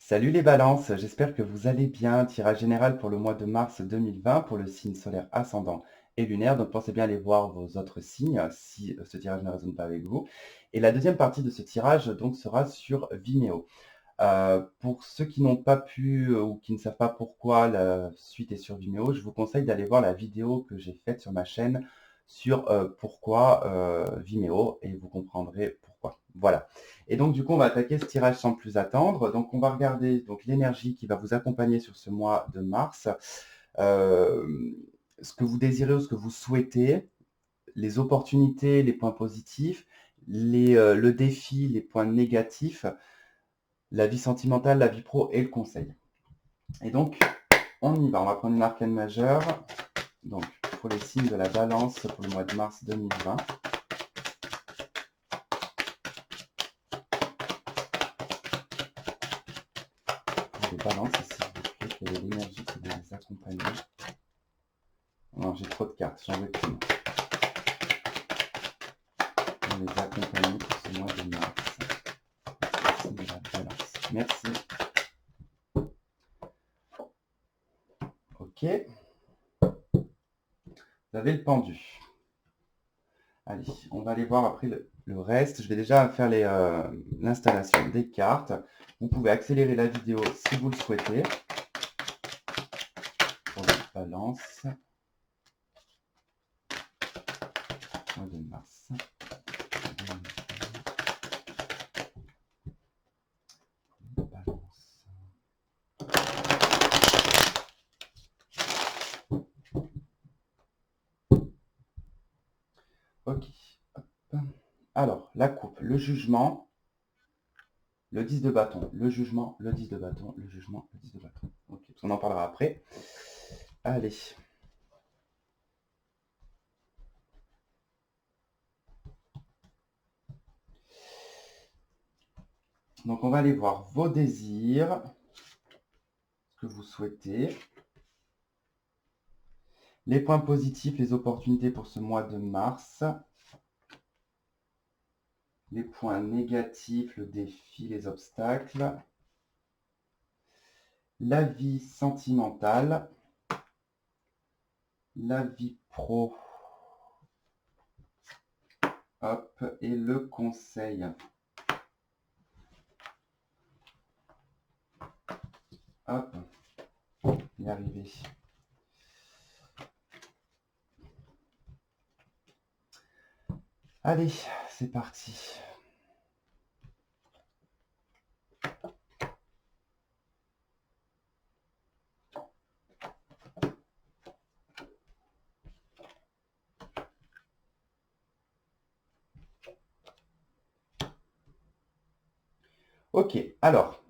Salut les balances, j'espère que vous allez bien. Tirage général pour le mois de mars 2020 pour le signe solaire ascendant et lunaire. Donc pensez bien à aller voir vos autres signes si ce tirage ne résonne pas avec vous. Et la deuxième partie de ce tirage donc sera sur Vimeo. Pour ceux qui n'ont pas pu ou qui ne savent pas pourquoi la suite est sur Vimeo, je vous conseille d'aller voir la vidéo que j'ai faite sur ma chaîne sur pourquoi Vimeo et vous comprendrez pourquoi. Voilà. Et donc du coup, on va attaquer ce tirage sans plus attendre. Donc on va regarder donc l'énergie qui va vous accompagner sur ce mois de mars, euh, ce que vous désirez ou ce que vous souhaitez, les opportunités, les points positifs, le défi, les points négatifs, la vie sentimentale, la vie pro et le conseil. Et donc, on y va. On va prendre une arcane majeure. Donc, pour les signes de la balance pour le mois de mars 2020. Pour les balances, s'il vous plaît, quelle est l'énergie qui va les accompagner? Non, j'ai trop de cartes, j'en veux plus. On les accompagner pour ce mois de mars. Les signes de la balance. Merci. Ok. Vous avez le pendu. Allez, on va aller voir après le reste. Je vais déjà faire l'installation des cartes. Vous pouvez accélérer la vidéo si vous le souhaitez. Pour la balance. Mois de mars. Balance. Ok. Hop. Alors, la coupe, le jugement, le 10 de bâton, le jugement, le 10 de bâton, le jugement, le 10 de bâton. Ok, on en parlera après. Allez. Donc, on va aller voir vos désirs, ce que vous souhaitez, les points positifs, les opportunités pour ce mois de mars, les points négatifs, le défi, les obstacles, la vie sentimentale, la vie pro, hop, et le conseil. Hop, y arriver. Allez, c'est parti. Ok, alors,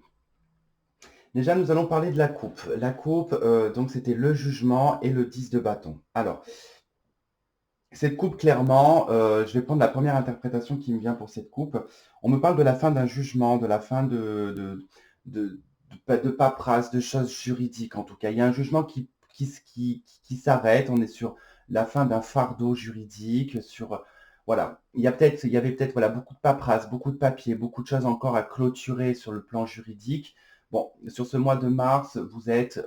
déjà nous allons parler de la coupe. La coupe, donc c'était le jugement et le 10 de bâton. Alors, cette coupe, clairement, je vais prendre la première interprétation qui me vient pour cette coupe. On me parle de la fin d'un jugement, de la fin de paperasse, de choses juridiques en tout cas. Il y a un jugement qui s'arrête. On est sur la fin d'un fardeau juridique, sur voilà. Il y avait peut-être voilà, beaucoup de paperasse, beaucoup de papiers, beaucoup de choses encore à clôturer sur le plan juridique. Bon, sur ce mois de mars, vous êtes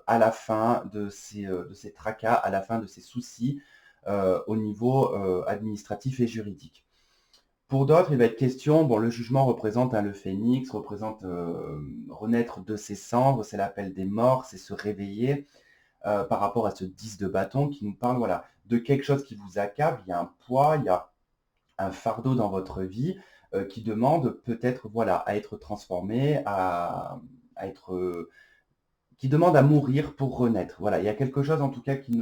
à la fin de ces tracas, à la fin de ces soucis au niveau administratif et juridique. Pour d'autres, il va être question, bon, le jugement représente le phénix, représente renaître de ses cendres, c'est l'appel des morts, c'est se réveiller par rapport à ce 10 de bâton qui nous parle voilà, de quelque chose qui vous accable, il y a un poids, il y a un fardeau dans votre vie qui demande peut-être voilà, à être transformé, à être, qui demande à mourir pour renaître. Voilà, il y a quelque chose en tout cas qui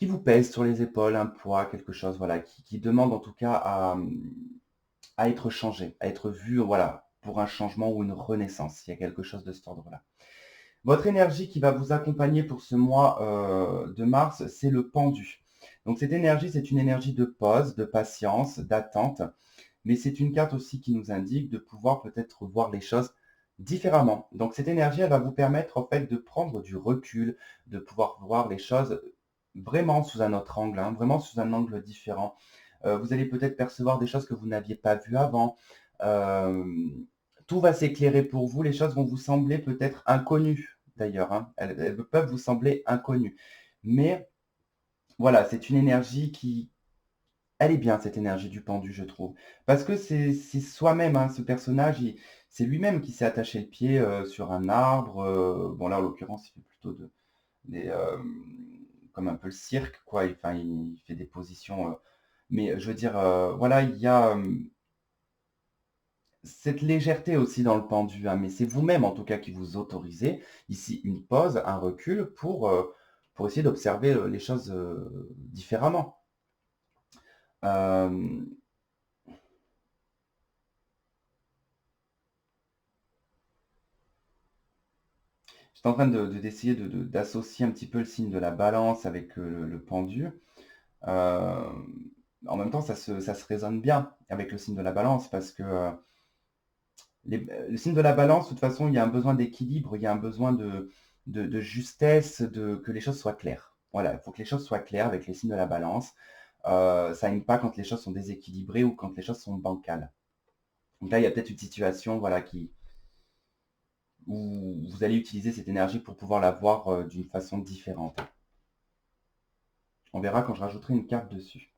vous pèse sur les épaules, un poids, quelque chose voilà, qui demande en tout cas à être changé, à être vu voilà, pour un changement ou une renaissance. Il y a quelque chose de cet ordre-là. Votre énergie qui va vous accompagner pour ce mois de mars, c'est le pendu. Donc cette énergie, c'est une énergie de pause, de patience, d'attente, mais c'est une carte aussi qui nous indique de pouvoir peut-être voir les choses différemment. Donc cette énergie, elle va vous permettre en fait de prendre du recul, de pouvoir voir les choses vraiment sous un autre angle, hein, vraiment sous un angle différent. Vous allez peut-être percevoir des choses que vous n'aviez pas vues avant. Euh, tout va s'éclairer pour vous. Les choses vont vous sembler peut-être inconnues, d'ailleurs, hein. Elles peuvent vous sembler inconnues. Mais voilà, c'est une énergie qui, elle est bien cette énergie du pendu, je trouve. Parce que c'est soi-même, hein, ce personnage, c'est lui-même qui s'est attaché le pied sur un arbre. Bon, là, en l'occurrence, il fait plutôt comme un peu le cirque, quoi. Enfin, il fait des positions. Mais je veux dire, voilà, il y a cette légèreté aussi dans le pendu, hein, mais c'est vous-même, en tout cas, qui vous autorisez ici une pause, un recul pour essayer d'observer les choses différemment. Euh, J'étais en train d'essayer d'associer un petit peu le signe de la balance avec le pendu. Euh, En même temps, ça se résonne bien avec le signe de la balance parce que le signe de la balance, de toute façon, il y a un besoin d'équilibre, il y a un besoin de justesse, que les choses soient claires. Voilà, il faut que les choses soient claires avec les signes de la balance. Ça n'aime pas quand les choses sont déséquilibrées ou quand les choses sont bancales. Donc là, il y a peut-être une situation, voilà, où vous allez utiliser cette énergie pour pouvoir la voir d'une façon différente. On verra quand je rajouterai une carte dessus.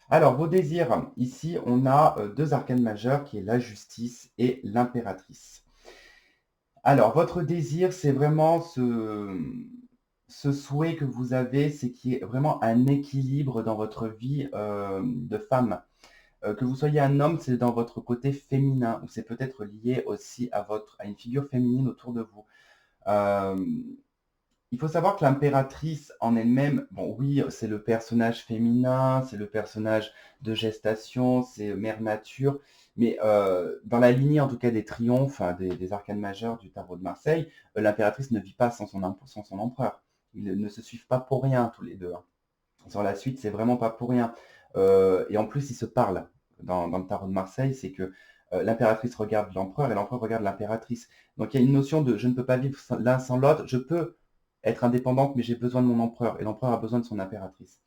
Alors, vos désirs, ici, on a deux arcanes majeures qui est la justice et l'impératrice. Alors, votre désir, c'est vraiment ce souhait que vous avez, c'est qu'il y ait vraiment un équilibre dans votre vie de femme. Que vous soyez un homme, c'est dans votre côté féminin, ou c'est peut-être lié aussi à une figure féminine autour de vous. Euh, il faut savoir que l'impératrice en elle-même, bon oui, c'est le personnage féminin, c'est le personnage de gestation, c'est mère nature, mais dans la lignée en tout cas des triomphes, hein, des arcanes majeurs du tarot de Marseille, l'impératrice ne vit pas sans son empereur. Ils ne se suivent pas pour rien tous les deux, hein. Sur la suite, c'est vraiment pas pour rien. Et en plus, ils se parlent dans le tarot de Marseille, c'est que l'impératrice regarde l'empereur et l'empereur regarde l'impératrice. Donc il y a une notion de je ne peux pas vivre l'un sans l'autre, je peux être indépendante, mais j'ai besoin de mon empereur, et l'empereur a besoin de son impératrice.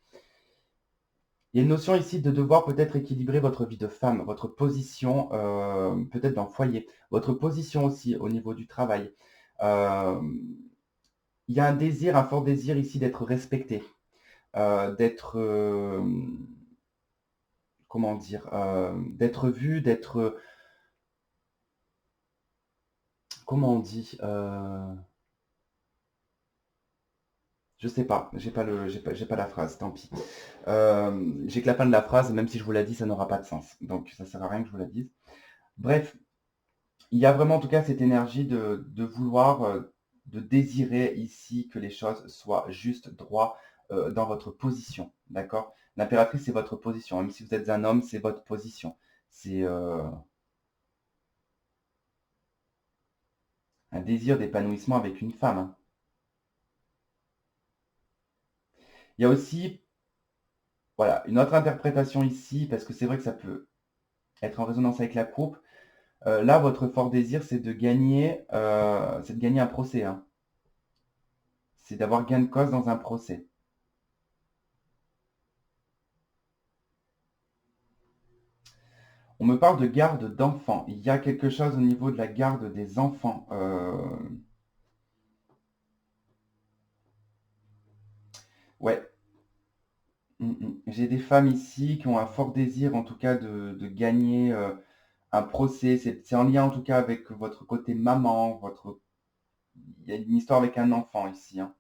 Il y a une notion ici de devoir peut-être équilibrer votre vie de femme, votre position peut-être dans le foyer, votre position aussi au niveau du travail. Euh, il y a un désir, un fort désir ici d'être respecté, d'être, comment dire, d'être vu, d'être, comment on dit, je sais pas, j'ai pas la phrase, tant pis. J'ai que la fin de la phrase, même si je vous la dis, ça n'aura pas de sens. Donc ça sert à rien que je vous la dise. Bref, il y a vraiment en tout cas cette énergie de vouloir, de désirer ici que les choses soient juste, droit, dans votre position. D'accord? L'impératrice, c'est votre position. Même si vous êtes un homme, c'est votre position. C'est un désir d'épanouissement avec une femme, hein. Il y a aussi, voilà, une autre interprétation ici, parce que c'est vrai que ça peut être en résonance avec la coupe. Là, votre fort désir, c'est de gagner un procès, hein. C'est d'avoir gain de cause dans un procès. On me parle de garde d'enfants. Il y a quelque chose au niveau de la garde des enfants. Ouais. J'ai des femmes ici qui ont un fort désir, en tout cas, de gagner un procès. C'est en lien, en tout cas, avec votre côté maman. Il y a une histoire avec un enfant ici, hein.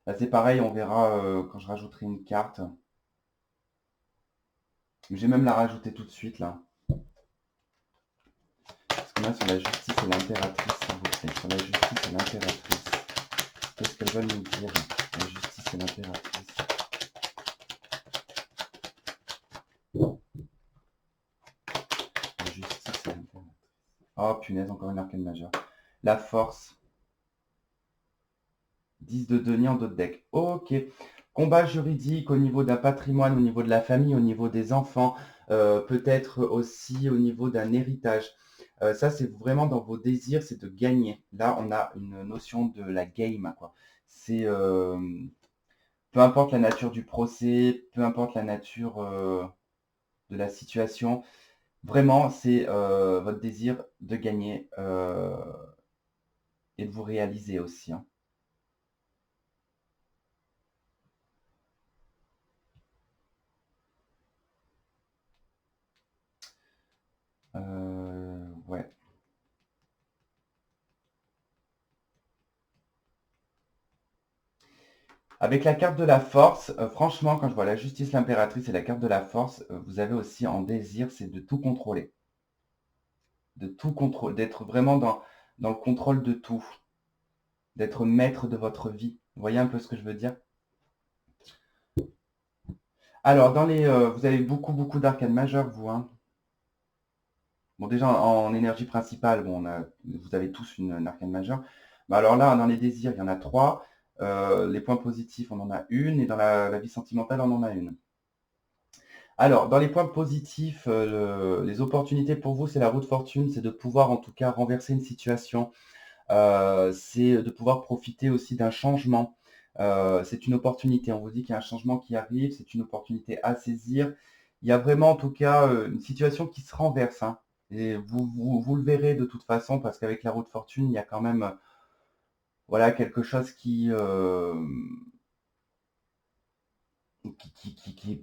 Là, c'est pareil, on verra quand je rajouterai une carte. Je vais même la rajouter tout de suite, là. Parce qu'on a sur la justice et l'impératrice, s'il vous plaît. Sur la justice et l'impératrice. Qu'est-ce qu'elles veulent nous dire, la justice et l'impératrice? La justice et l'impératrice. Oh punaise, encore une arcane majeure. La force. 10 de denier en d'autres decks. Ok. Combat juridique au niveau d'un patrimoine, au niveau de la famille, au niveau des enfants, peut-être aussi au niveau d'un héritage. Ça, c'est vraiment dans vos désirs, c'est de gagner. Là, on a une notion de la game, quoi. C'est peu importe la nature du procès, peu importe la nature de la situation, Vraiment, c'est votre désir de gagner et de vous réaliser aussi, hein. Ouais. Avec la carte de la force, franchement, quand je vois la justice, l'impératrice et la carte de la force, vous avez aussi en désir, c'est de tout contrôler. De tout contrôler, d'être vraiment dans le contrôle de tout, d'être maître de votre vie. Vous voyez un peu ce que je veux dire? Alors, vous avez beaucoup d'arcanes majeures, vous, hein. Bon, déjà, en énergie principale, bon, vous avez tous une arcane majeure. Mais alors là, dans les désirs, il y en a trois. Les points positifs, on en a une. Et dans la vie sentimentale, on en a une. Alors, dans les points positifs, les opportunités pour vous, c'est la roue de fortune, c'est de pouvoir en tout cas renverser une situation, c'est de pouvoir profiter aussi d'un changement. C'est une opportunité, on vous dit qu'il y a un changement qui arrive, c'est une opportunité à saisir. Il y a vraiment en tout cas une situation qui se renverse, hein. Et vous le verrez de toute façon, parce qu'avec la roue de fortune, il y a quand même voilà, quelque chose qui est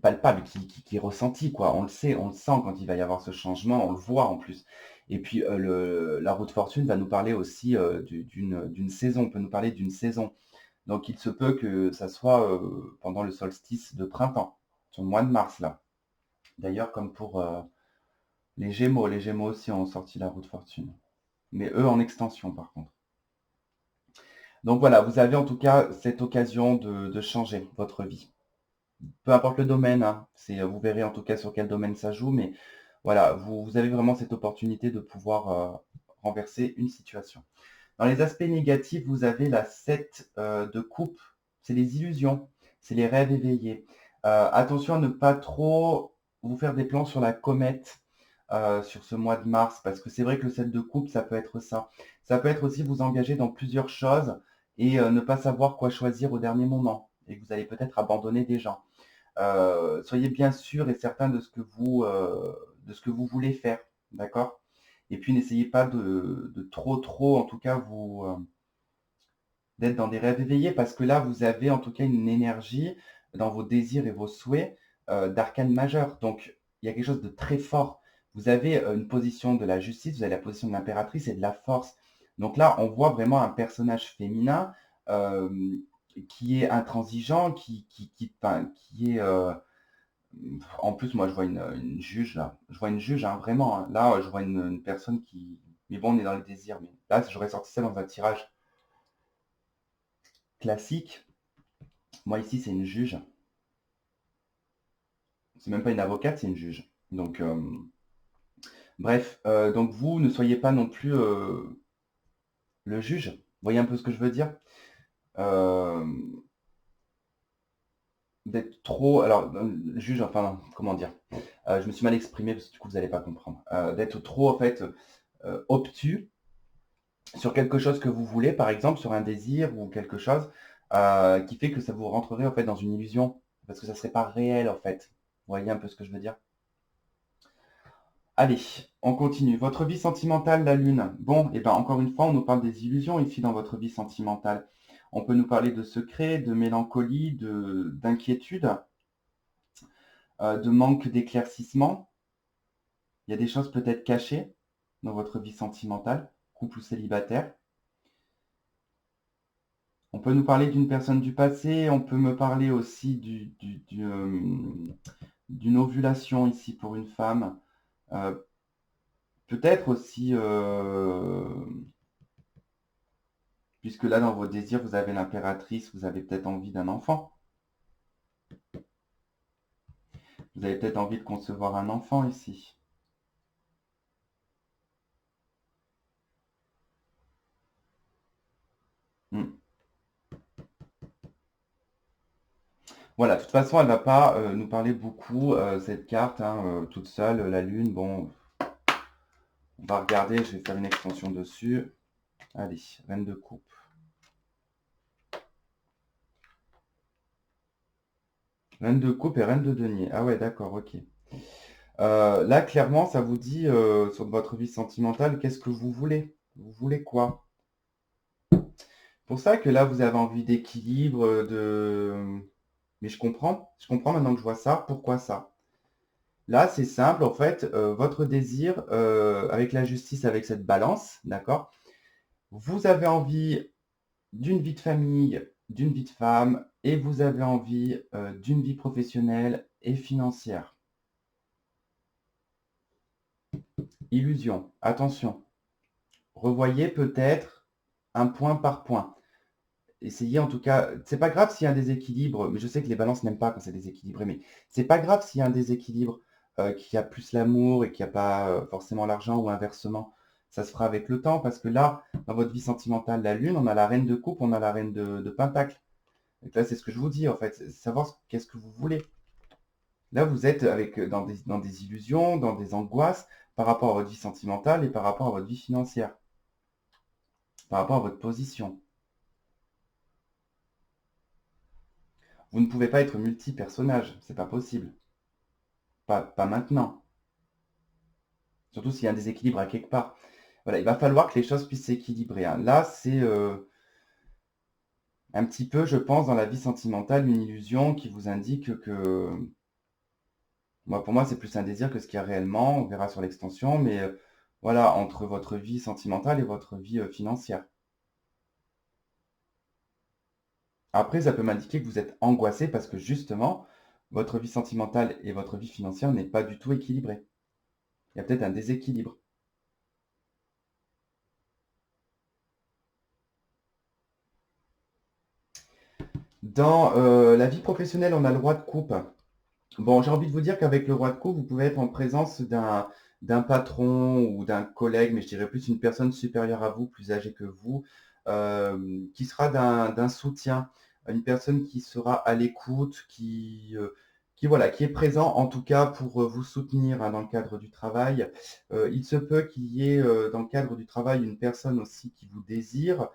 palpable, qui est ressenti, quoi. On le sait, on le sent quand il va y avoir ce changement, on le voit en plus. Et puis la roue de fortune va nous parler aussi d'une saison, on peut nous parler d'une saison. Donc il se peut que ça soit pendant le solstice de printemps, sur le mois de mars là. D'ailleurs, comme pour les Gémeaux aussi ont sorti la roue de fortune. Mais eux en extension par contre. Donc voilà, vous avez en tout cas cette occasion de changer votre vie. Peu importe le domaine, hein, vous verrez en tout cas sur quel domaine ça joue, mais voilà, vous avez vraiment cette opportunité de pouvoir renverser une situation. Dans les aspects négatifs, vous avez la 7 de coupe, c'est les illusions, c'est les rêves éveillés. Attention à ne pas trop vous faire des plans sur la comète sur ce mois de mars, parce que c'est vrai que le 7 de coupe, ça peut être ça. Ça peut être aussi vous engager dans plusieurs choses et ne pas savoir quoi choisir au dernier moment, et que vous allez peut-être abandonner des gens. Soyez bien sûr et certain de ce que vous voulez faire, d'accord? Et puis n'essayez pas de trop, en tout cas, d'être dans des rêves éveillés, parce que là, vous avez en tout cas une énergie dans vos désirs et vos souhaits d'arcane majeur. Donc, il y a quelque chose de très fort. Vous avez une position de la justice, vous avez la position de l'impératrice et de la force. Donc là, on voit vraiment un personnage féminin euh, qui est intransigeant, enfin, qui est en plus, moi, je vois une juge là. Je vois une juge, hein, vraiment, hein. Là, je vois une personne qui. Mais bon, on est dans le désir. Mais là, j'aurais sorti ça dans un tirage classique. Moi, ici, c'est une juge. C'est même pas une avocate, c'est une juge. Donc, bref. Donc, vous ne soyez pas non plus le juge. Vous voyez un peu ce que je veux dire? Euh, D'être trop. Alors, juge, enfin, comment dire? Je me suis mal exprimé parce que du coup, vous n'allez pas comprendre. D'être trop, en fait, obtus sur quelque chose que vous voulez, par exemple sur un désir ou quelque chose qui fait que ça vous rentrerait en fait dans une illusion, parce que ça serait pas réel en fait. Vous voyez un peu ce que je veux dire? Allez, on continue. Votre vie sentimentale, la lune. Bon, et ben encore une fois, on nous parle des illusions ici dans votre vie sentimentale. On peut nous parler de secrets, de mélancolie, d'inquiétude, de manque d'éclaircissement. Il y a des choses peut-être cachées dans votre vie sentimentale, couple ou célibataire. On peut nous parler d'une personne du passé, on peut me parler aussi d'une ovulation ici pour une femme. Euh, Peut-être aussi, puisque là dans vos désirs, vous avez l'impératrice, vous avez peut-être envie d'un enfant. Vous avez peut-être envie de concevoir un enfant ici. Hmm. Voilà, de toute façon, elle ne va pas nous parler beaucoup, cette carte, hein, toute seule, la lune. Bon, on va regarder, je vais faire une extension dessus. Allez, reine de coupe. Reine de coupe et reine de denier. Ah ouais, d'accord, ok. Là, clairement, ça vous dit sur votre vie sentimentale, qu'est-ce que vous voulez? Vous voulez quoi? Pour ça que là, vous avez envie d'équilibre, mais je comprends maintenant que je vois ça, pourquoi ça? Là, c'est simple, en fait, votre désir, avec la justice, avec cette balance, d'accord? Vous avez envie d'une vie de famille, d'une vie de femme, et vous avez envie, d'une vie professionnelle et financière. Illusion, attention. Revoyez peut-être un point par point. Essayez en tout cas, c'est pas grave s'il y a un déséquilibre, mais je sais que les balances n'aiment pas quand c'est déséquilibré, mais c'est pas grave s'il y a un déséquilibre, qu'il y a plus l'amour et qu'il y a pas, forcément l'argent ou inversement. Ça se fera avec le temps parce que là, dans votre vie sentimentale, la lune, on a la reine de coupe, on a la reine de pentacle. Donc là, c'est ce que je vous dis en fait, c'est savoir qu'est-ce que vous voulez. Là, vous êtes avec, dans des illusions, dans des angoisses par rapport à votre vie sentimentale et par rapport à votre vie financière, par rapport à votre position. Vous ne pouvez pas être multi-personnage, c'est pas possible. Pas maintenant. Surtout s'il y a un déséquilibre à quelque part. Voilà, il va falloir que les choses puissent s'équilibrer, hein. Là, c'est un petit peu, je pense, dans la vie sentimentale, une illusion qui vous indique que, moi, pour moi, c'est plus un désir que ce qu'il y a réellement. On verra sur l'extension, mais voilà, entre votre vie sentimentale et votre vie financière. Après, ça peut m'indiquer que vous êtes angoissé parce que justement, votre vie sentimentale et votre vie financière n'est pas du tout équilibrée. Il y a peut-être un déséquilibre. Dans la vie professionnelle, on a le roi de coupe. Bon, j'ai envie de vous dire qu'avec le roi de coupe, vous pouvez être en présence d'un patron ou d'un collègue, mais je dirais plus une personne supérieure à vous, plus âgée que vous, qui sera d'un soutien, une personne qui sera à l'écoute, qui voilà, qui est présent en tout cas pour vous soutenir hein, dans le cadre du travail. Il se peut qu'il y ait dans le cadre du travail une personne aussi qui vous désire,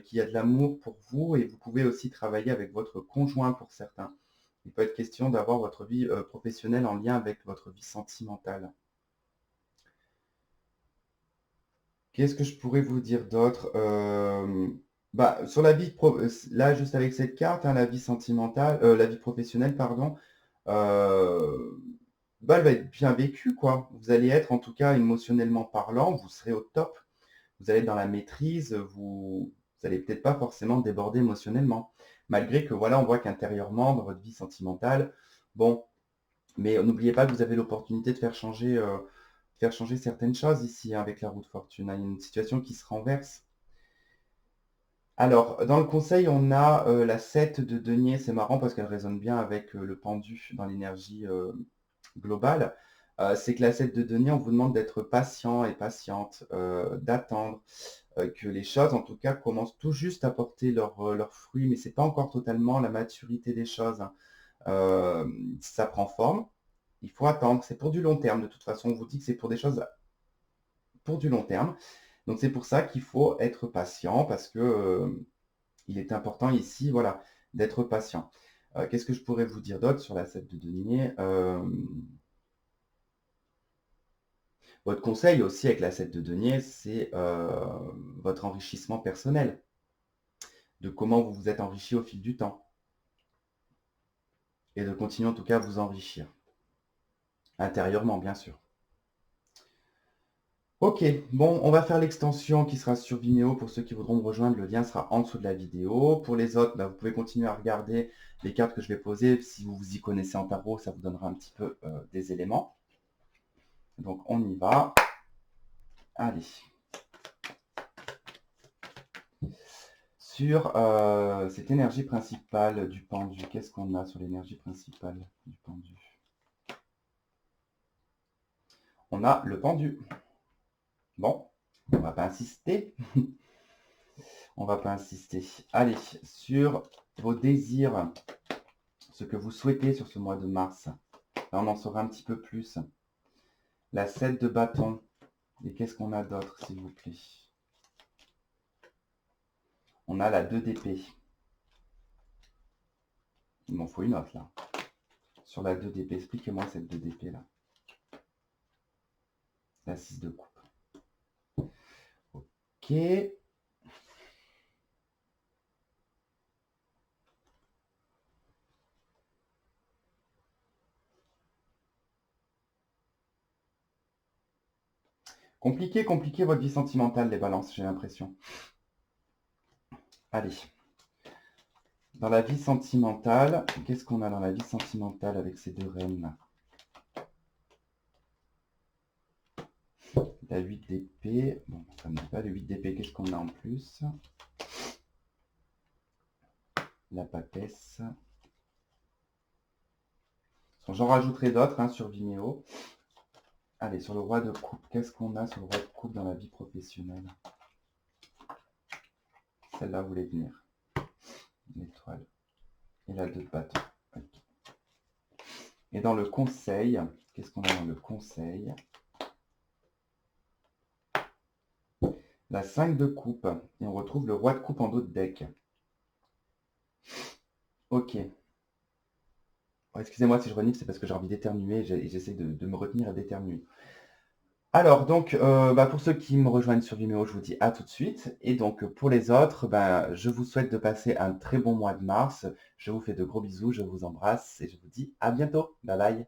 qui a de l'amour pour vous, et vous pouvez aussi travailler avec votre conjoint pour certains. Il peut être question d'avoir votre vie professionnelle en lien avec votre vie sentimentale. Qu'est-ce que je pourrais vous dire d'autre? Bah, sur la vie là, juste avec cette carte, hein, la vie sentimentale, la vie professionnelle, pardon, euh, bah, elle va être bien vécue, quoi. Vous allez être, en tout cas, émotionnellement parlant, vous serez au top. Vous allez être dans la maîtrise, vous allez peut-être pas forcément déborder émotionnellement. Malgré que, voilà, on voit qu'intérieurement, dans votre vie sentimentale, bon, mais n'oubliez pas que vous avez l'opportunité de faire changer certaines choses ici hein, avec la roue de fortune, hein. Il y a une situation qui se renverse. Alors, dans le conseil, on a la 7 de denier. C'est marrant parce qu'elle résonne bien avec le pendu dans l'énergie globale. C'est que la 7 de denier, on vous demande d'être patient et patiente, d'attendre que les choses, en tout cas, commencent tout juste à porter leurs fruits, mais c'est pas encore totalement la maturité des choses, hein. Ça prend forme. Il faut attendre. C'est pour du long terme. De toute façon, on vous dit que c'est pour des choses pour du long terme. Donc c'est pour ça qu'il faut être patient parce que il est important ici, voilà, d'être patient. Qu'est-ce que je pourrais vous dire d'autre sur la 7 de denier? Votre conseil aussi avec la 7 de denier, c'est votre enrichissement personnel, de comment vous vous êtes enrichi au fil du temps et de continuer en tout cas à vous enrichir, intérieurement bien sûr. Ok, bon, on va faire l'extension qui sera sur Vimeo pour ceux qui voudront me rejoindre. Le lien sera en dessous de la vidéo. Pour les autres, bah, vous pouvez continuer à regarder les cartes que je vais poser. Si vous vous y connaissez en tarot, ça vous donnera un petit peu des éléments. Donc on y va. Allez. Sur cette énergie principale du pendu, qu'est-ce qu'on a sur l'énergie principale du pendu? On a le pendu. Bon, on va pas insister. On va pas insister. Allez, sur vos désirs, ce que vous souhaitez sur ce mois de mars. Là, on en saura un petit peu plus. La 7 de bâton. Et qu'est-ce qu'on a d'autre, s'il vous plaît? On a la 2 d'épée. Il m'en faut une autre, là. Sur la 2 d'épée, expliquez-moi cette 2 d'épée, là. La 6 de coupe. Ok. Compliqué, compliqué votre vie sentimentale, les balances, j'ai l'impression. Allez. Dans la vie sentimentale, qu'est-ce qu'on a dans la vie sentimentale avec ces deux reines? La 8 d'épée. Bon, ça ne me dit pas le 8 d'épée, qu'est-ce qu'on a en plus? La papesse. J'en rajouterai d'autres hein, sur Vimeo. Allez, sur le roi de coupe, qu'est-ce qu'on a sur le roi de coupe dans la vie professionnelle? Celle-là voulait venir. L'étoile. Et la 2 de bâton. Okay. Et dans le conseil, qu'est-ce qu'on a dans le conseil? La 5 de coupe. Et on retrouve le roi de coupe en dos de deck. Ok. Oh, excusez-moi si je renifle, c'est parce que j'ai envie d'éternuer et j'essaie de me retenir à d'éternuer. Alors, donc, pour ceux qui me rejoignent sur Vimeo, je vous dis à tout de suite. Et donc, pour les autres, je vous souhaite de passer un très bon mois de mars. Je vous fais de gros bisous, je vous embrasse et je vous dis à bientôt. Bye bye.